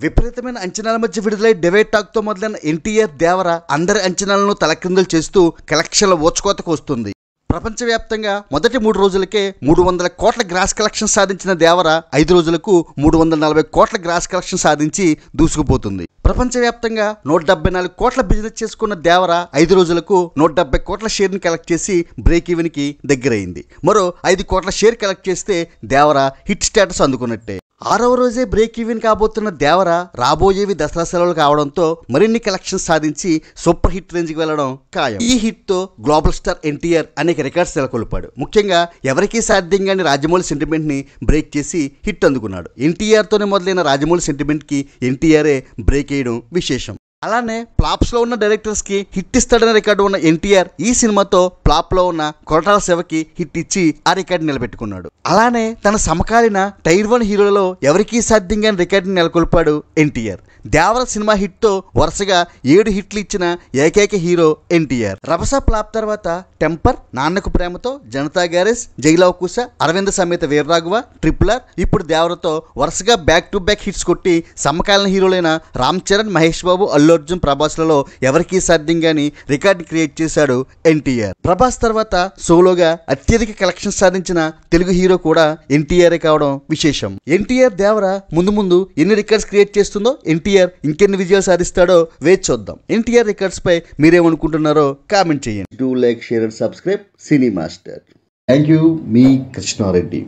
విపరీతమైన అంచనాల మధ్య విడుదలై డివైడ్ టాక్ తో మొదలైన ఎన్టీఆర్ దేవర అందరి అంచనాలను తలక్రిందులు చేస్తూ కలెక్షన్ల ఓచుకోతకు వస్తుంది. ప్రపంచవ్యాప్తంగా మొదటి 3 రోజులకే 300 కోట్ల గ్రాస్ కలెక్షన్ సాధించిన దేవర 5 రోజులకు 340 కోట్ల గ్రాస్ కలెక్షన్ సాధించి దూసుకుపోతుంది. ప్రపంచవ్యాప్తంగా 174 కోట్ల బిజినెస్ చేసుకున్న దేవర 5 రోజులకు 170 కోట్ల షేర్ని కలెక్ట్ చేసి బ్రేక్ ఈవెన్ కి దగ్గరైంది. మరో 5 కోట్ల షేర్ కలెక్ట్ చేస్తే దేవర హిట్ స్టేటస్ అందుకున్నట్టే. 6వ రోజే బ్రేక్ ఈవెన్ కాబోతున్న దేవర రాబోయేవి దసరా సెలవులు కావడంతో మరిన్ని కలెక్షన్స్ సాధించి సూపర్ హిట్ రేంజ్కి వెళ్లడం ఖాయం. ఈ హిట్ తో గ్లోబల్ స్టార్ ఎన్టీఆర్ అనేక రికార్డ్స్ నెలకొల్పాడు. ముఖ్యంగా ఎవరికీ సాధ్యం కాని రాజమౌళి సెంటిమెంట్ ని బ్రేక్ చేసి హిట్ అందుకున్నాడు. ఎన్టీఆర్ తోనే మొదలైన రాజమౌళి సెంటిమెంట్ కి ఎన్టీఆర్ఏ బ్రేక్ చేయడం విశేషం. అలానే ఫ్లాప్స్ లో ఉన్న డైరెక్టర్స్ కి హిట్ ఇస్తాడనే రికార్డు ఉన్న ఎన్టీఆర్ ఈ సినిమాతో ఫ్లాప్ లో ఉన్న కొరటాల శివకి హిట్ ఇచ్చి ఆ రికార్డు నిలబెట్టుకున్నాడు. అలానే తన సమకాలీన టైర్ 1 హీరోలలో ఎవరికీ సాధ్యం కాని రికార్డుని నెలకొల్పాడు ఎన్టీఆర్. దేవర సినిమా హిట్ తో వరుసగా 7 హిట్లు ఇచ్చిన ఏకైక హీరో ఎన్టీఆర్. రభస ఫ్లాప్ తర్వాత temper, Nannaku Prematho, Janata garage, Jai Lava Kusa, Aravinda Sametha Veeraraghava, triple R, ఇప్పుడు దేవరతో వరుసగా బ్యాక్ టు బ్యాక్ హిట్స్ కొట్టి సమకాలీన హీరోలైన రామ్ చరణ్, మహేష్ బాబు, అల్లు అర్జున్, ప్రభాస్లలో ఎవరికీ సాధ్యం గాని రికార్డు క్రియేట్ చేశాడు ఎన్టీఆర్. ప్రభాస్ తర్వాత సోలోగా అత్యధిక కలెక్షన్ సాధించిన తెలుగు హీరో కూడా ఎన్టీఆర్ కావడం విశేషం. ఎన్టీఆర్ దేవర ముందు ఎన్ని రికార్డ్స్ క్రియేట్ చేస్తుందో ఎన్టీఆర్ ఇంకెన్ని విజయాలు సాధిస్తాడో వేచి చూద్దాం. ఎన్టీఆర్ రికార్డ్స్ పై మీరేమనుకుంటున్నారో కామెంట్ చేయండి. Do like, share and subscribe cine master. Thank you. మీ కృష్ణారెడ్డి.